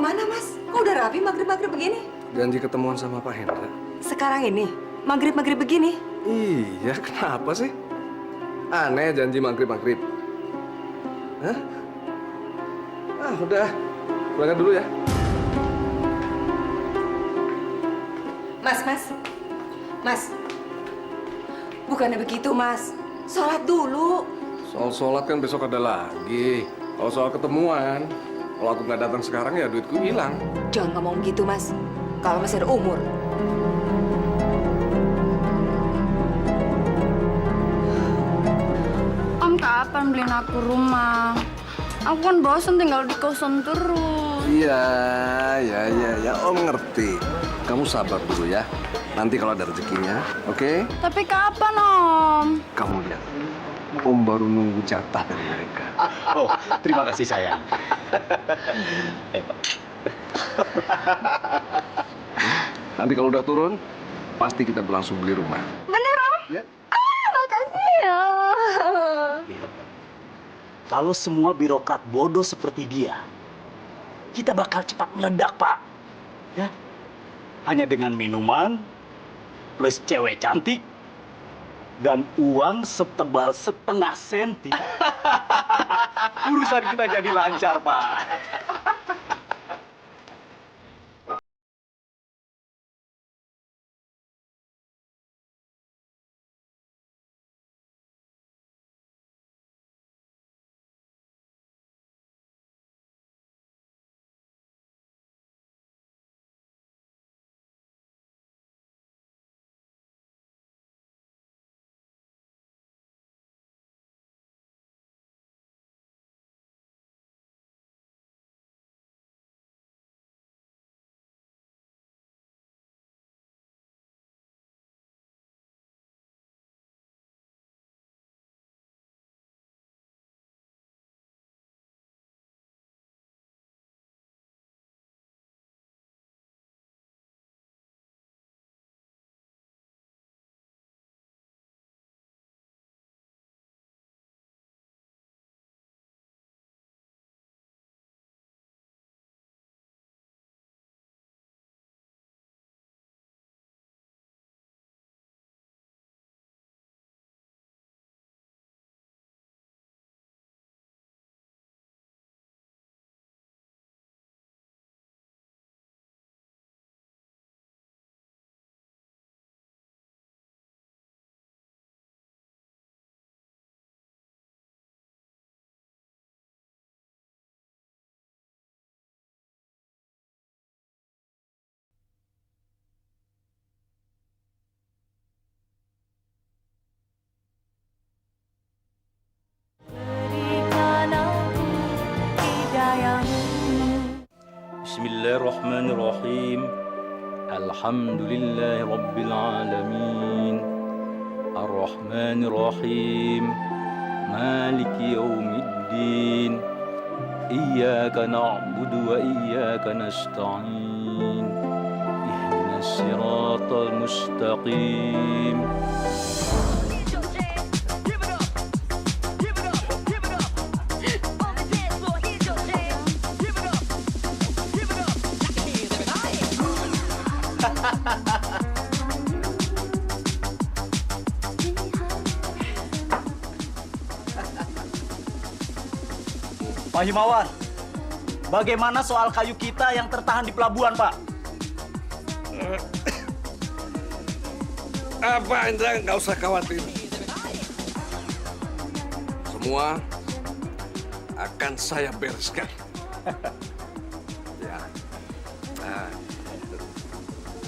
kemana, Mas? Kok udah rapi maghrib-maghrib begini? Janji ketemuan sama Pak Hendra. Sekarang ini, maghrib-maghrib begini? Iya, kenapa sih? Aneh janji maghrib-maghrib. Hah? Ah, udah. Berangkat dulu ya. Mas. Bukannya begitu, Mas. Sholat dulu. Soal sholat kan besok ada lagi. Kalau soal ketemuan, kalau aku nggak datang sekarang ya duitku hilang. Jangan ngomong gitu, Mas. Kalau masih ada umur. Om kapan beliin aku rumah? Aku kan bosan tinggal di kosan terus. Iya. Om ngerti. Kamu sabar dulu ya. Nanti kalau ada rezekinya, oke? Tapi kapan, Om? Kamu lihat. Om baru nunggu jatah dari mereka. Oh, terima kasih sayang. Pak. Nanti kalau udah turun, pasti kita langsung beli rumah. Bener, Om? Ya. Makasih ya. Kalau semua birokrat bodoh seperti dia, kita bakal cepat meledak, Pak. Ya. Hanya dengan minuman, plus cewek cantik, dan uang setebal setengah senti. Urusan kita jadi lancar, Pak. Bismillahirrahmanirrahim. Alhamdulillahi Rabbil Alamin. Ar-Rahmanirrahim. Maliki yawmiddin. Iyyaka na'budu wa iyyaka nasta'in. Ihdinas siratal mustaqim. Pak Himawan, bagaimana soal kayu kita yang tertahan di pelabuhan, Pak? Apa Indra, nggak usah khawatir. Semua akan saya bereskan. Ya. Nah,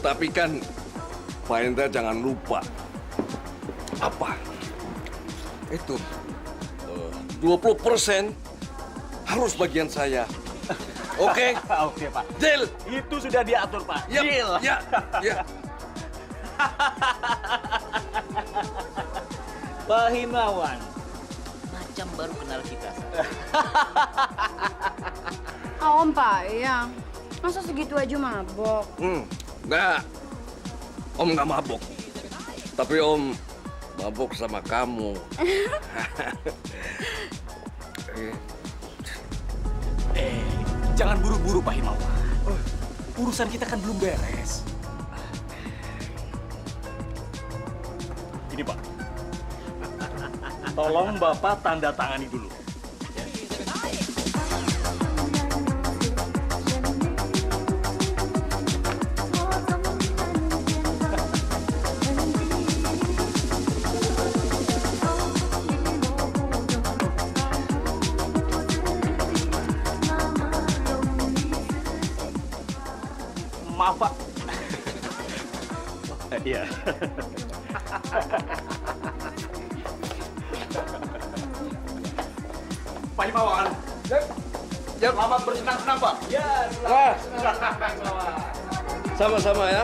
tapi kan Pak Indra jangan lupa apa? Itu 20% harus bagian saya. Oke? Oke, Pak. Deal. Itu sudah diatur, Pak. Yap, Deal. ya. Pak Himawan. Macam baru kenal kita. Om, Pak, ya. Masa segitu aja mabok? Enggak. Om nggak mabuk. Tapi Om mabuk sama kamu. Jangan buru-buru, Pak Himawan. Urusan kita kan belum beres. Ini Pak. Tolong Bapak tanda tangani dulu. Maaf Pak. Iya. Pak Himawan. Selamat bersenang-senang Pak. Ya. Sama-sama ya.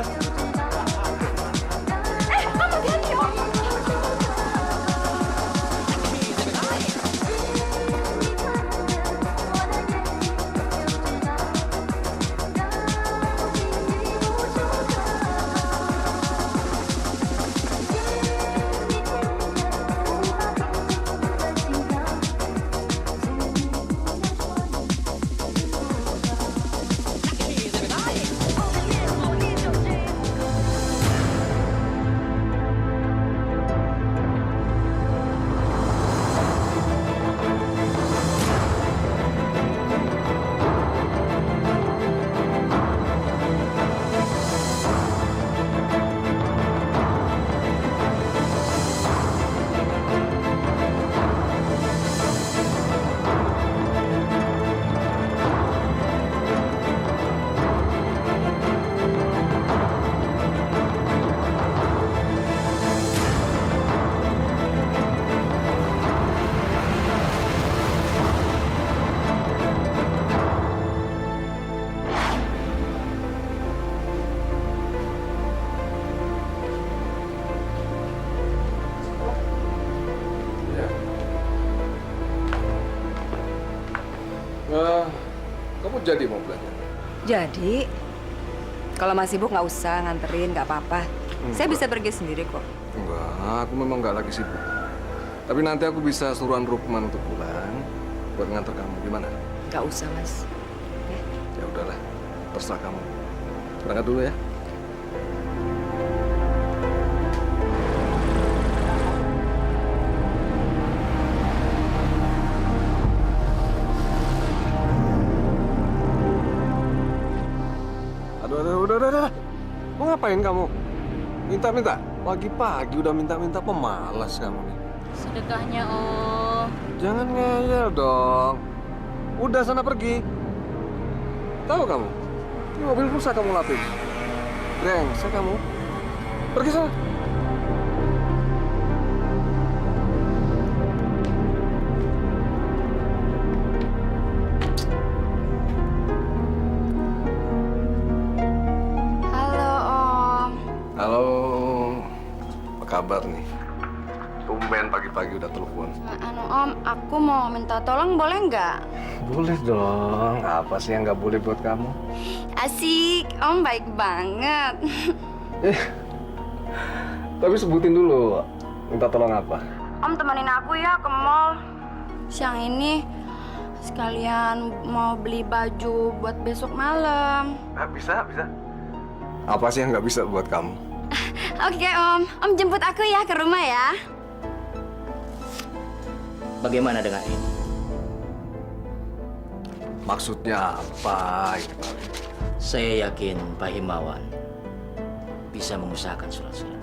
Kamu jadi mau belajar? Jadi, kalau masih sibuk nggak usah nganterin, nggak apa-apa. Saya bisa pergi sendiri kok. Enggak, aku memang nggak lagi sibuk. Tapi nanti aku bisa suruhan Rukman untuk pulang buat nganter kamu. Gimana? Nggak usah, Mas. Ya udahlah, terserah kamu. Berangkat dulu ya. Aduh, udah. Mau ngapain kamu? Minta. Pagi-pagi udah minta, pemalas kamu nih. Sedekahnya Om. Jangan ngeyel dong. Udah sana pergi. Tahu kamu? Ini mobil rusak kamu lapin. Brengsek kamu. Pergi sana. Halo Om. Halo. Apa kabar nih? Tumben pagi-pagi udah telepon. Om, aku mau minta tolong boleh nggak? Boleh dong. Apa sih yang nggak boleh buat kamu? Asik, Om baik banget. Tapi sebutin dulu. Minta tolong apa? Om temenin aku ya ke mall. Siang ini sekalian mau beli baju buat besok malam. Bisa. Apa sih yang nggak bisa buat kamu? Oke Om, Om jemput aku ya ke rumah ya. Bagaimana dengan ini? Maksudnya apa? Saya yakin Pak Himawan bisa mengusahakan surat-surat.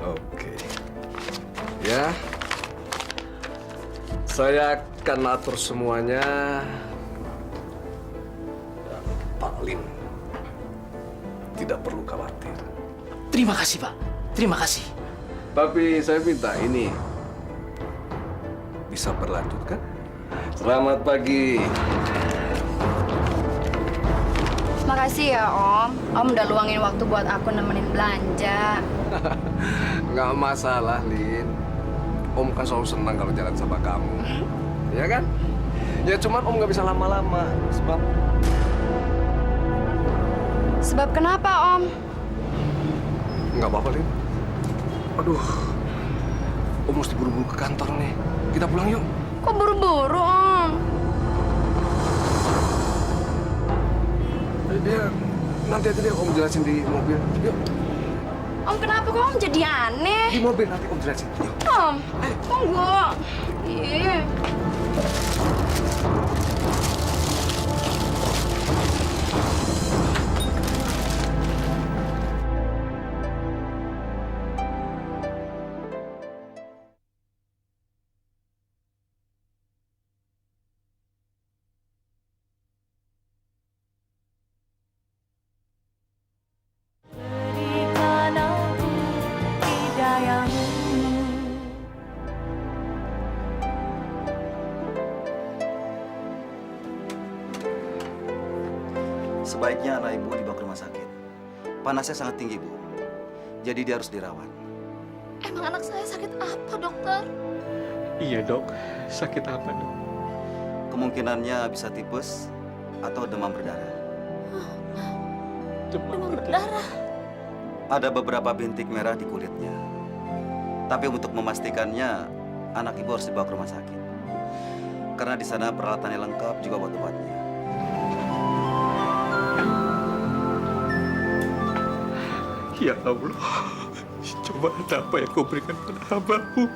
Oke. Ya. Saya akan atur semuanya. Dan Pak Lin tidak perlu khawatir. Terima kasih Pak, terima kasih. Tapi saya minta ini bisa berlanjut kan? Selamat pagi. Makasih ya Om. Om udah luangin waktu buat aku nemenin belanja. Nggak masalah, Lin. Om kan selalu senang kalau jalan sama kamu. Ya kan? Ya cuman Om nggak bisa lama-lama. Sebab kenapa Om? Nggak apa-apa, Lin. Aduh, Om mesti buru-buru ke kantor nih. Kita pulang yuk. Kok buru-buru, Om? Ya, nanti aja deh Om jelasin di mobil. Yuk, Om, kenapa kok Om jadi aneh? di mobil nanti Om jelasin. Yuk. Om, tunggu. Ih. Berikan aku hidayahmu. Sebaiknya anak ibu dibawa ke rumah sakit. Panasnya sangat tinggi, Bu. Jadi dia harus dirawat. Emang anak saya sakit apa, dokter? Iya dok, sakit apa dok? Kemungkinannya bisa tipes atau demam berdarah. Demam berdarah. Ada beberapa bintik merah di kulitnya. Tapi untuk memastikannya, anak ibu harus dibawa ke rumah sakit. Karena di sana peralatannya lengkap juga obat-obatnya. Ya Allah, coba apa yang kau berikan pada hambamu.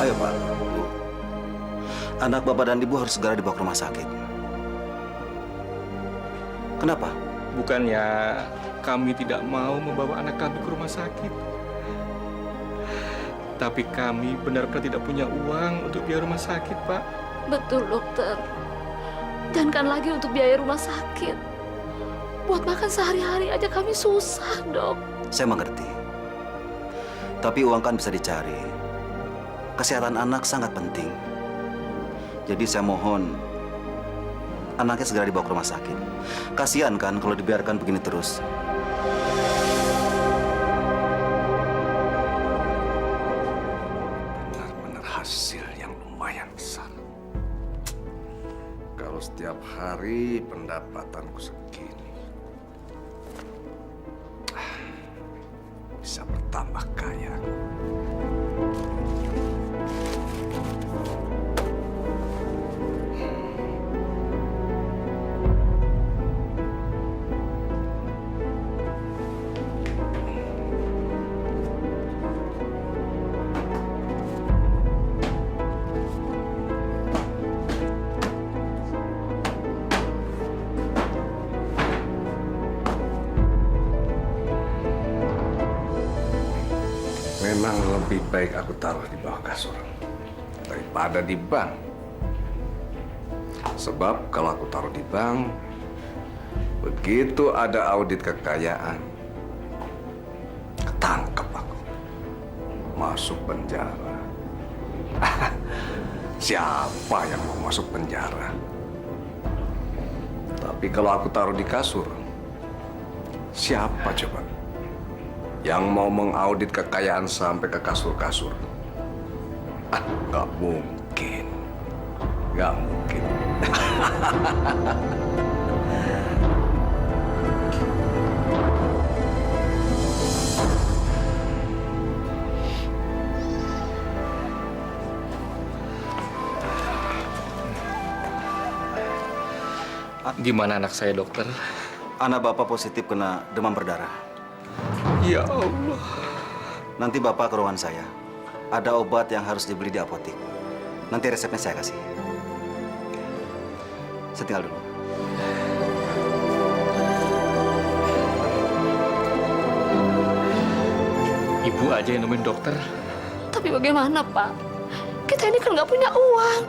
Ayo Pak, Bu. Anak Bapak dan Ibu harus segera dibawa ke rumah sakit. Kenapa? Bukannya kami tidak mau membawa anak kami ke rumah sakit. Tapi kami benar-benar tidak punya uang untuk biaya rumah sakit, Pak. Betul, dokter. Dan kan lagi untuk biaya rumah sakit. Buat makan sehari-hari aja kami susah, dok. Saya mengerti. Tapi uang kan bisa dicari. Kesehatan anak sangat penting. Jadi saya mohon anaknya segera dibawa ke rumah sakit. Kasihan kan kalau dibiarkan begini terus. Benar-benar hasil yang lumayan besar. Kalau setiap hari pendapatanku segini, bisa bertambah kaya. Memang lebih baik aku taruh di bawah kasur daripada di bank. Sebab kalau aku taruh di bank, begitu ada audit kekayaan, ketangkep aku, masuk penjara. Siapa yang mau masuk penjara? Tapi kalau aku taruh di kasur, siapa coba yang mau mengaudit kekayaan sampai ke kasur-kasur? Nggak mungkin. Nggak mungkin. Gimana anak saya, dokter? Anak Bapak positif kena demam berdarah. Ya Allah. Nanti Bapak ke ruangan saya. Ada obat yang harus dibeli di apotek. Nanti resepnya saya kasih. Saya tinggal dulu. Ibu aja yang nemuin dokter. Tapi bagaimana, Pak? Kita ini kan nggak punya uang.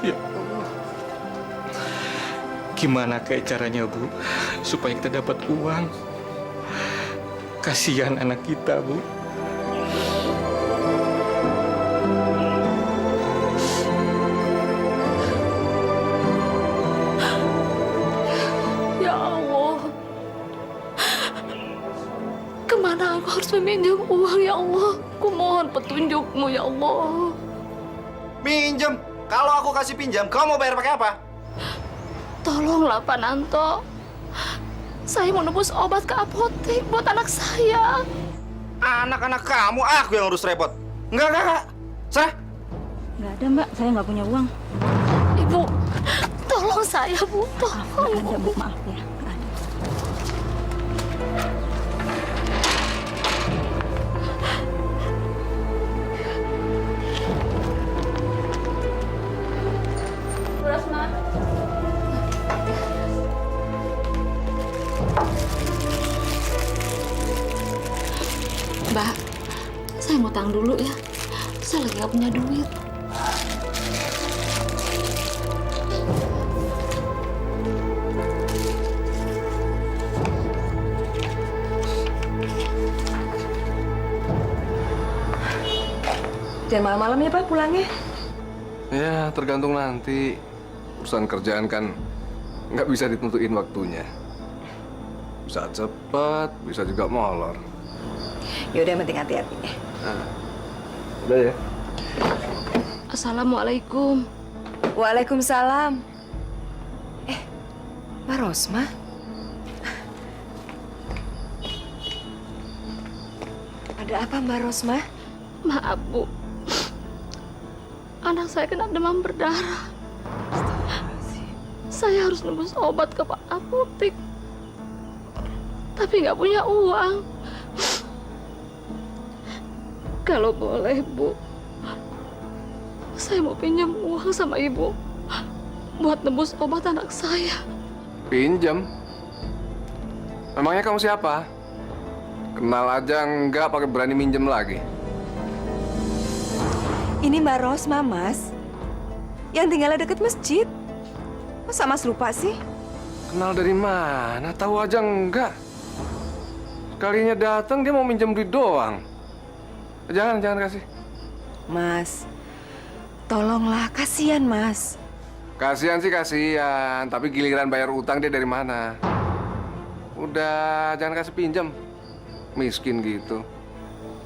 Ya Allah. Gimana kayak caranya, Bu? Supaya kita dapat uang. Kasihan anak kita, Bu. Ya Allah. Kemana aku harus meminjam uang, ya Allah? Aku mohon petunjukmu ya Allah. Pinjam. Kalau aku kasih pinjam, kamu mau bayar pakai apa? Tolonglah Pak Nanto. Saya mau nebus obat ke apotek buat anak saya. Anak-anak kamu, aku yang urus repot. Enggak. Sah? Nggak ada, Mbak. Saya nggak punya uang. Ibu, tolong saya, Bu. Tolong. Nggak ada, Bu. Maaf ya. Nggak ada. Mbak, saya mau utang dulu ya. Saya lagi nggak punya duit. Jangan malam-malam ya Pak pulangnya. Ya, tergantung nanti. Urusan kerjaan kan nggak bisa ditentuin waktunya. Bisa cepat, bisa juga molor. Ya udah, penting hati-hati. Udah ya. Assalamualaikum. Waalaikumsalam. Mbak Rosma? Ada apa Mbak Rosma? Maaf, Bu. Anak saya kena demam berdarah. Saya harus nebus obat ke Pak apotek. Tapi nggak punya uang. Kalau boleh, Bu, saya mau pinjam uang sama Ibu buat nebus obat anak saya. Pinjam? Memangnya kamu siapa? Kenal aja nggak pakai berani minjem lagi. Ini Mbak Rosma, Mas. Yang tinggalnya deket masjid. Masa Mas lupa sih? Kenal dari mana? Tahu aja enggak. Sekalinya datang dia mau minjem duit doang. Jangan kasih. Mas, tolonglah, kasihan Mas. Kasihan sih kasihan, tapi giliran bayar utang dia dari mana? Udah, jangan kasih pinjam. Miskin gitu.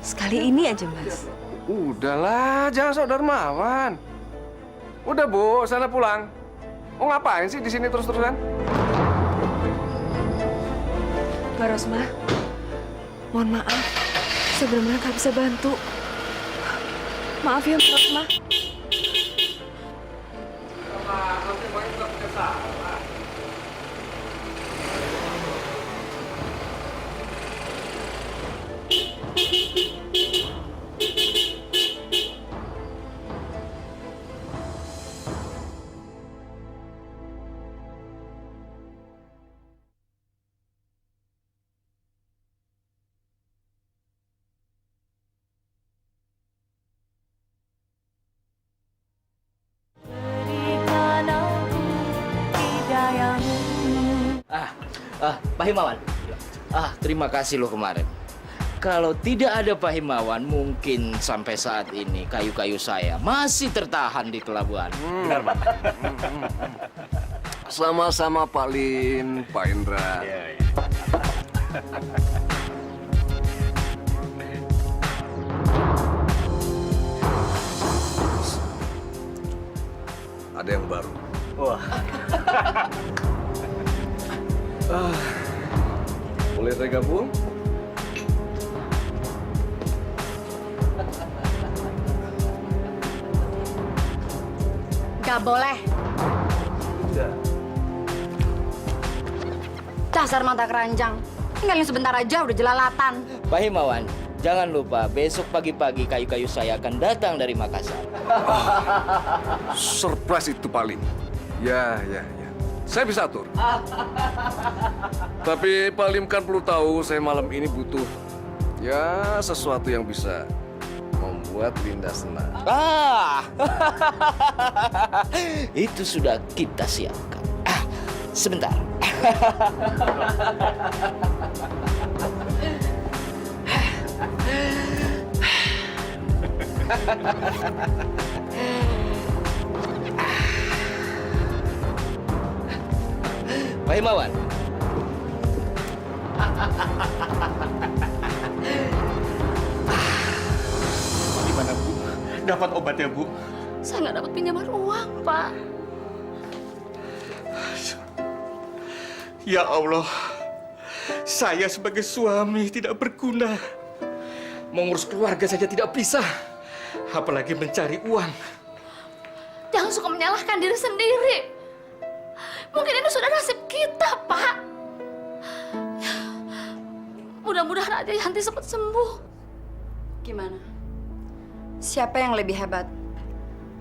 Sekali ini aja, Mas. Udahlah, jangan sok dermawan. Udah, Bu, sana pulang. Oh, ngapain sih di sini terus-terusan? Mbak Rosma, mohon maaf. Saya benar-benar nggak bisa bantu. Maaf ya, Mbak Rosma. Pak Himawan. Terima kasih loh kemarin. Kalau tidak ada Pak Himawan, mungkin sampai saat ini kayu-kayu saya masih tertahan di pelabuhan. Benar, Pak? Sama-sama Pak Lin, Pak Indra. Ada yang baru. Wah. Boleh saya gabung? Gak boleh. Dasar mata keranjang. Tinggalin sebentar aja udah jelalatan. Pak Himawan, jangan lupa besok pagi-pagi kayu-kayu saya akan datang dari Makassar. Surprise itu Pak Lin. Ya. Saya bisa atur. Tapi Pak Lim kan perlu tahu saya malam ini butuh sesuatu yang bisa membuat Linda senang. Itu sudah kita siapkan. Sebentar. Pak Himawan. dapat obatnya, Bu? Saya nggak dapat pinjaman uang, Pak. Ya Allah, saya sebagai suami tidak berguna. Mengurus keluarga saja tidak bisa, apalagi mencari uang. Jangan suka menyalahkan diri sendiri. Mungkin ini sudah nasib kita, Pak. Mudah-mudahan aja Yanti cepat sembuh. Gimana? Siapa yang lebih hebat?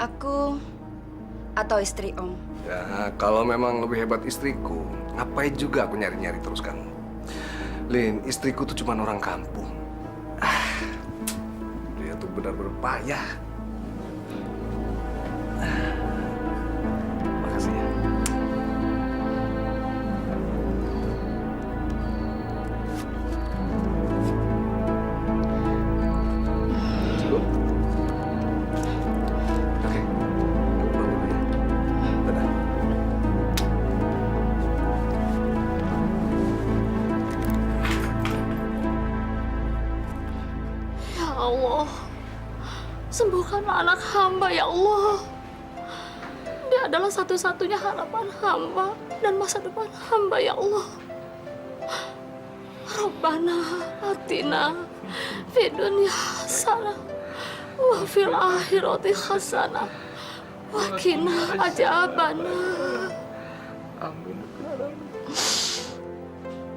Aku atau istri Om? Ya, kalau memang lebih hebat istriku, ngapain juga aku nyari-nyari terus kamu? Lin, istriku tuh cuma orang kampung. Dia tuh benar-benar payah. Makasih ya. Cukup? Oke. Aku pulang dulu ya. Dadah. Ya Allah, sembuhkanlah anak hamba ya Allah. Dia adalah satu-satunya harapan hamba dan masa depan hamba ya Allah. Rabbana atina fid dunya hasanah wa fil akhirati hasanah wa qina adzabannar.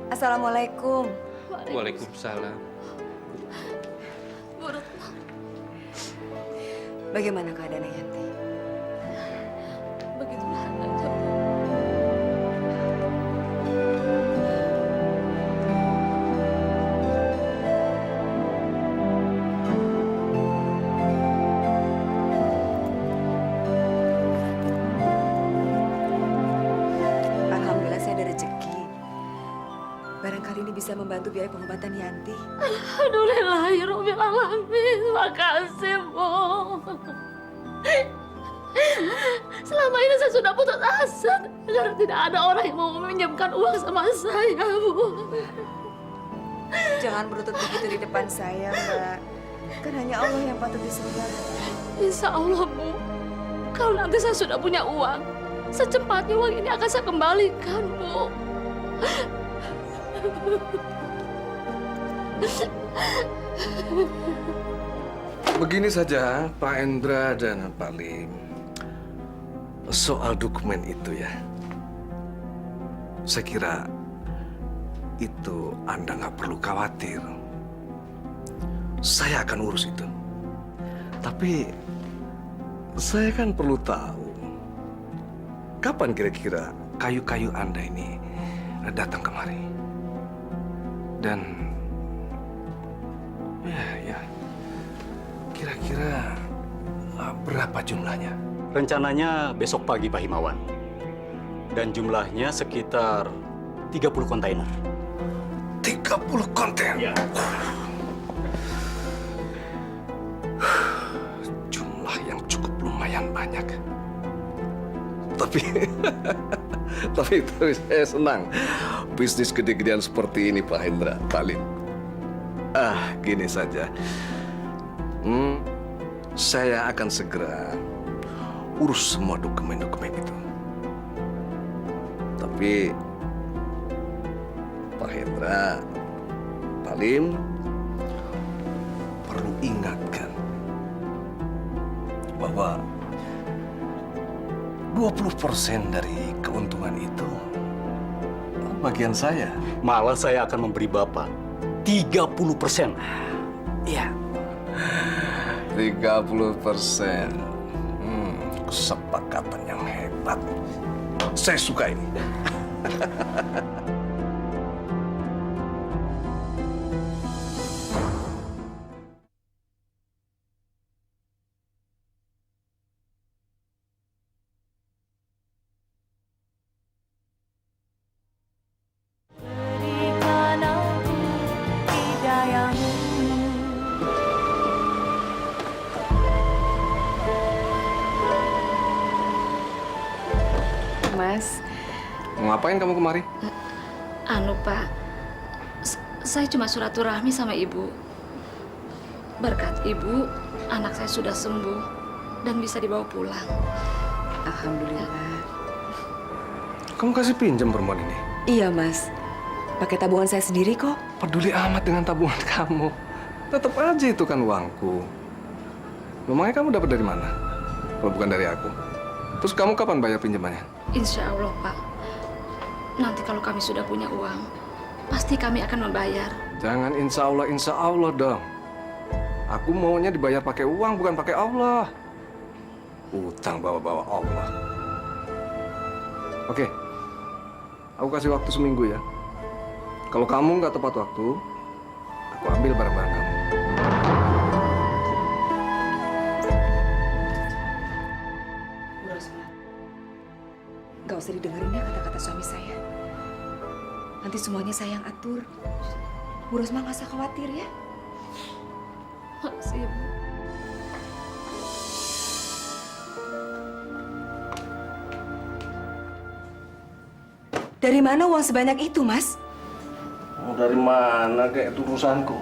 Assalamualaikum. Waalaikumsalam. Bu Retno, Bagaimana keadaan Yanti? begitulah aja. Alhamdulillah saya ada rezeki. Barangkali ini bisa membantu biaya pengobatan Yanti. Alhamdulillahirobbil alamin. Makasih, Bu. Selama ini saya sudah putus asa karena tidak ada orang yang mau meminjamkan uang sama saya, Bu. Jangan berlutut begitu di depan saya, Mbak. Kan hanya Allah yang patut disembah. Insya Allah, Bu. Kalau nanti saya sudah punya uang, secepatnya uang ini akan saya kembalikan, Bu. Begini saja, Pak Endra dan Pak Lim. Soal dokumen itu ya. Saya kira itu Anda nggak perlu khawatir. Saya akan urus itu. Tapi saya kan perlu tahu kapan kira-kira kayu-kayu Anda ini datang kemari. Dan ya kira-kira berapa jumlahnya? Rencananya besok pagi, Pak Himawan. Dan jumlahnya sekitar 30 kontainer. 30 kontainer? Ya. Jumlah yang cukup lumayan banyak. Tapi saya senang bisnis gede-gedean seperti ini, Pak Hendra, Pak Lim. Gini saja. Saya akan segera urus semua dokumen-dokumen itu. Tapi Pak Hendra, Pak Lim perlu ingatkan bahwa 20% dari keuntungan itu bagian saya. Malah saya akan memberi Bapak 30%. Iya. 30%. Kesepakatan yang hebat. Saya suka ini. Mas, Mau ngapain kamu kemari? Anu, Pak. Saya cuma silaturahmi sama Ibu. Berkat Ibu, anak saya sudah sembuh dan bisa dibawa pulang. Alhamdulillah. Kamu kasih pinjam perempuan ini? Iya, Mas. Pakai tabungan saya sendiri kok. Peduli amat dengan tabungan kamu. Tetap aja itu kan uangku. Memangnya kamu dapat dari mana? Kalau bukan dari aku. Terus kamu kapan bayar pinjamannya? Insya Allah, Pak. Nanti kalau kami sudah punya uang, pasti kami akan membayar. Jangan insya Allah dong. Aku maunya dibayar pakai uang, bukan pakai Allah. Utang bawa-bawa Allah. Oke, aku kasih waktu seminggu ya. Kalau kamu nggak tepat waktu, aku ambil barang-barang kamu. Bu Rosma, nggak usah didengerin ya kata-kata suami saya. Nanti semuanya saya yang atur. Bu Rosma nggak usah khawatir ya. Makasih, Bu. Dari mana uang sebanyak itu, Mas? Mau dari mana kayak itu urusanku?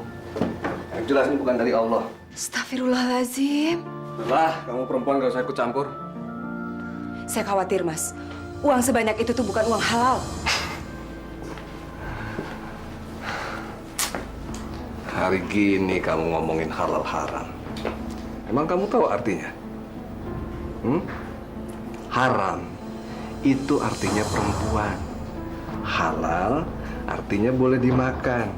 Yang jelas ini bukan dari Allah. Astagfirullahaladzim. Lah, kamu perempuan gak usah ikut campur. Saya khawatir, Mas. Uang sebanyak itu tuh bukan uang halal. Hari gini kamu ngomongin halal haram. Emang kamu tahu artinya? Haram itu artinya perempuan. Halal artinya boleh dimakan.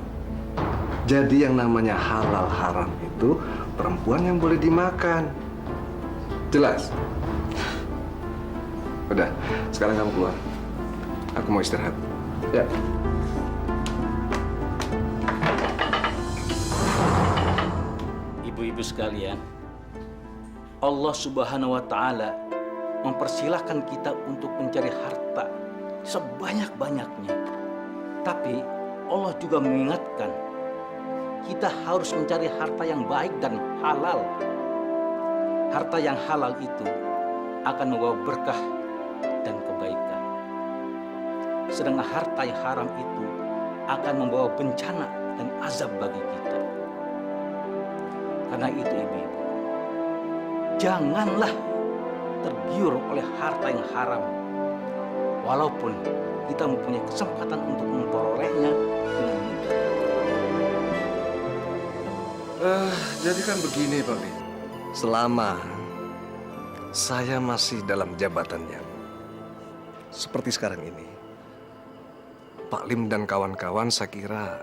Jadi yang namanya halal haram itu perempuan yang boleh dimakan. Jelas? Udah, sekarang kamu keluar. Aku mau istirahat. Ya. Ibu-ibu sekalian, Allah Subhanahu wa Ta'ala mempersilahkan kita untuk mencari harta sebanyak-banyaknya. Tapi Allah juga mengingatkan kita harus mencari harta yang baik dan halal. Harta yang halal itu akan membawa berkah dan kebaikan. Sedangkan harta yang haram itu akan membawa bencana dan azab bagi kita. Karena itu ibu-ibu, janganlah tergiur oleh harta yang haram. Walaupun kita mempunyai kesempatan untuk memperolehnya dengan mudah. Jadi kan begini, Pak Lim. Selama saya masih dalam jabatannya, seperti sekarang ini, Pak Lim dan kawan-kawan saya kira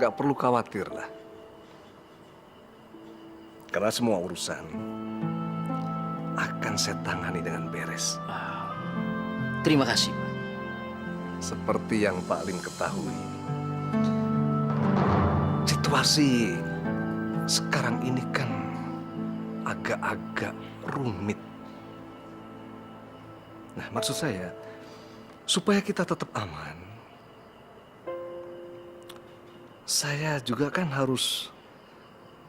nggak perlu khawatir lah. Karena semua urusan akan saya tangani dengan beres. Terima kasih, Pak. Seperti yang Pak Lim ketahui, situasi sekarang ini kan agak-agak rumit. Nah, maksud saya, supaya kita tetap aman, saya juga kan harus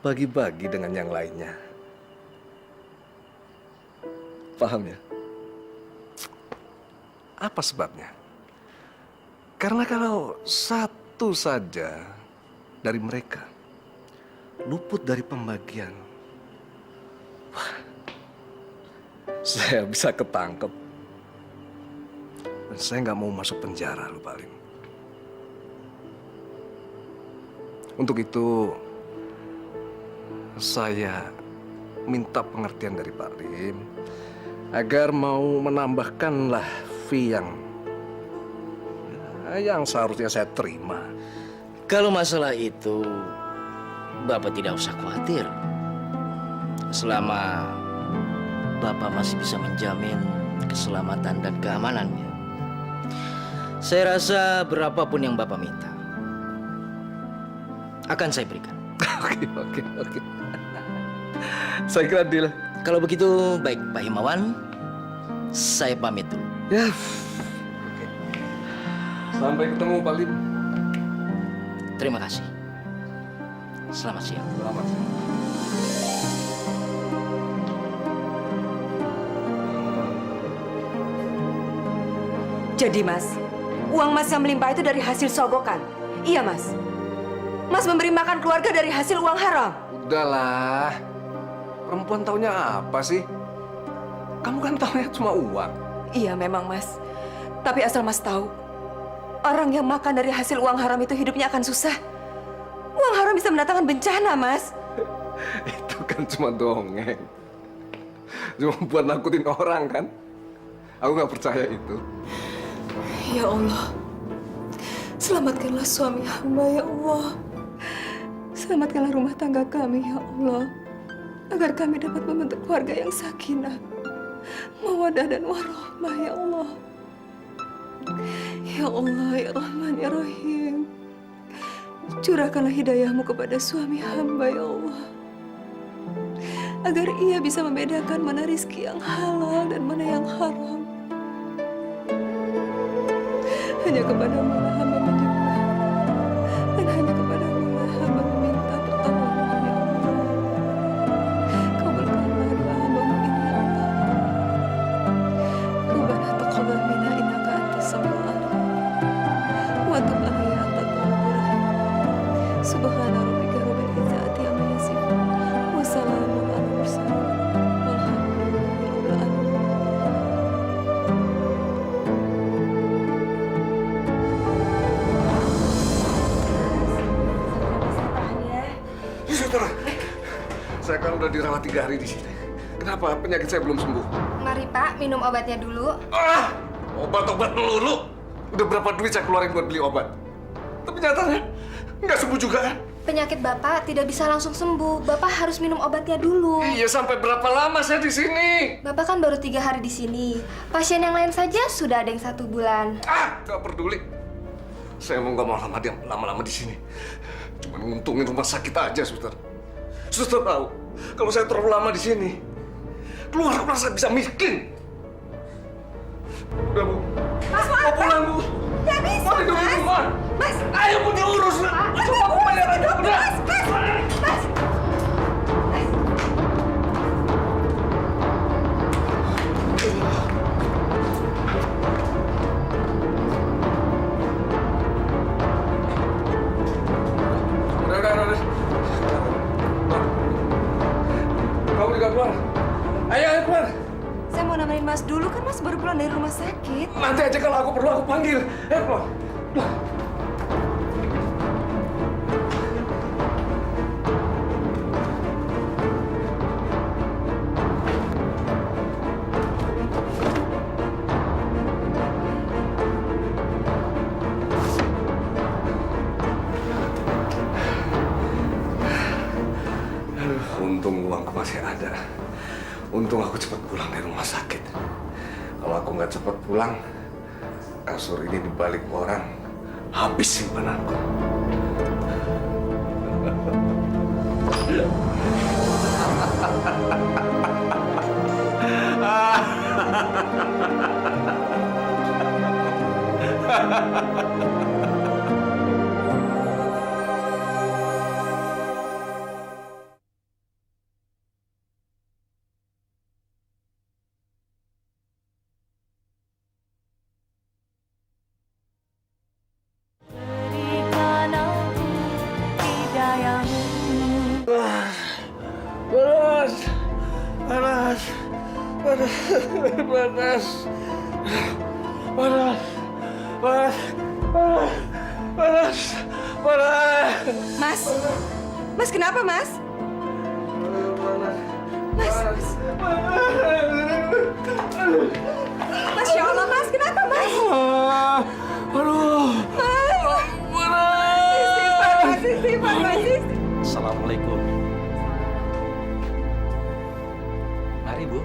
bagi-bagi dengan yang lainnya. Paham ya? Apa sebabnya? Karena kalau satu saja dari mereka luput dari pembagian, wah, saya bisa ketangkep. Dan saya nggak mau masuk penjara, loh, Pak Lim. Untuk itu, saya minta pengertian dari Pak Lim agar mau menambahkanlah fee yang seharusnya saya terima. Kalau masalah itu, Bapak tidak usah khawatir. Selama Bapak masih bisa menjamin keselamatan dan keamanannya, saya rasa berapapun yang Bapak minta akan saya berikan. Oke. Saya kira deal. Kalau begitu, baik Pak Himawan, saya pamit dulu. Ya. Sampai ketemu, Pak Lim. Terima kasih. Selamat siang. Selamat siang. Jadi, Mas, uang Mas yang melimpah itu dari hasil sogokan? Iya, Mas. Mas memberi makan keluarga dari hasil uang haram? Udahlah. Perempuan taunya apa sih? Kamu kan taunya cuma uang. Iya memang, Mas. Tapi asal Mas tahu, orang yang makan dari hasil uang haram itu hidupnya akan susah. Uang haram bisa mendatangkan bencana, Mas. Itu kan cuma dongeng. Cuma buat nakutin orang kan? Aku nggak percaya itu. Ya Allah, selamatkanlah suami hamba, ya Allah. Selamatkanlah rumah tangga kami, ya Allah. Agar kami dapat membentuk keluarga yang sakinah, mawaddah dan warahmah, ya Allah. Ya Allah, ya Rahman, ya Rahim. Curahkanlah hidayahmu kepada suami hamba, ya Allah. Agar ia bisa membedakan mana rizki yang halal dan mana yang haram. Hanya kepadamu lah hamba menyembah, dan hanya kepadamu lah hamba meminta pertolongan, ya Allah. Kabulkanlah doa hambamu ini, ya Allah. Rabbana taqabbal minna innaka antas samiul alim. Wa tub alayna anta tawwabur rahim. Subhana rabbika rabbil izzati amma yasifun. Wa salamun alal mursalin. Walhamdulillahi rabbil alamin. Suster, saya kan udah dirawat 3 hari di sini. Kenapa penyakit saya belum sembuh? Mari Pak, minum obatnya dulu. Ah, obat-obat melulu. Udah berapa duit saya keluarin buat beli obat? Tapi nyatanya nggak sembuh juga kan? Penyakit Bapak tidak bisa langsung sembuh. Bapak harus minum obatnya dulu. Iya, sampai berapa lama saya di sini? Bapak kan baru 3 hari di sini. Pasien yang lain saja sudah ada yang 1 bulan. Ah, nggak peduli. Saya mau nggak mau lama-lama di sini. Cuma nguntungin rumah sakit aja, suster. Suster tahu, kalau saya terlalu lama di sini, keluar rumah saya bisa miskin. Udah, Bu. Mas, Mau pulang, Bu. Nggak bisa, Mau tidur di Mas. rumah. Mas. Ayo, Bu, diurus. Coba aku bayar aja. Udah. Mas. Udah. Kamu juga keluar. Ayo keluar. Saya mau nemenin Mas dulu, kan Mas baru pulang dari rumah sakit. Nanti aja kalau aku perlu aku panggil. Ayo keluar. Untung uangku masih ada. Untung aku cepat pulang dari rumah sakit. Kalau aku nggak cepat pulang, kasur ini dibalik orang, habis simpananku. Mas. Mas kenapa, Mas? Mas. Masya Allah, Mas. Kenapa, Mas? Istighfar, Mas. Assalamualaikum. Mari, Bu.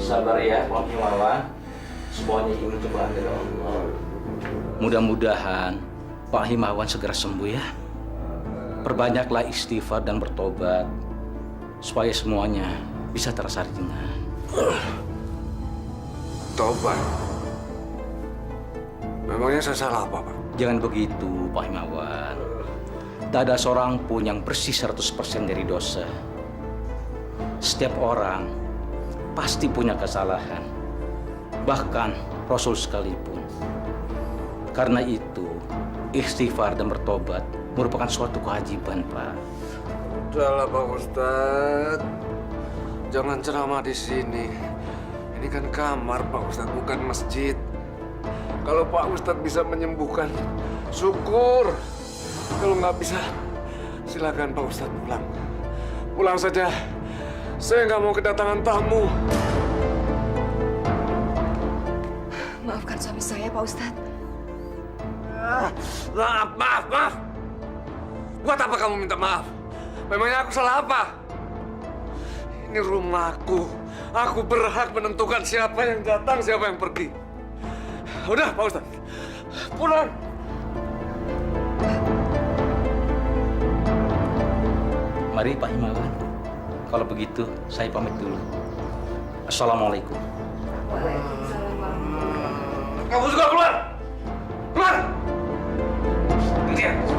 Sabar ya, Pak Himawan. Semuanya ini cobaan dari Allah. Mudah-mudahan Pak Himawan segera sembuh ya. Perbanyaklah istighfar dan bertobat supaya semuanya bisa terasa ringan. Tobat. Memangnya saya salah apa, Pak? Jangan begitu, Pak Himawan. Tak ada seorang pun yang bersih 100% dari dosa. Setiap orang pasti punya kesalahan. Bahkan Rasul sekalipun. Karena itu, istighfar dan bertobat merupakan suatu kewajiban, Pak. Sudahlah Pak Ustadz. Jangan ceramah di sini. Ini kan kamar Pak Ustadz, bukan masjid. Kalau Pak Ustadz bisa menyembuhkan, syukur. Kalau nggak bisa, silakan Pak Ustadz pulang. Pulang saja. Saya nggak mau kedatangan tamu. Maafkan suami saya, Pak Ustadz. Maaf. Buat apa kamu minta maaf? Memangnya aku salah apa? Ini rumahku. Aku berhak menentukan siapa yang datang, siapa yang pergi. Udah, Pak Ustadz. Pulang. Mari Pak Himawan. Kalau begitu, saya pamit dulu. Assalamualaikum. Kamu juga keluar! Keluar! Keluar!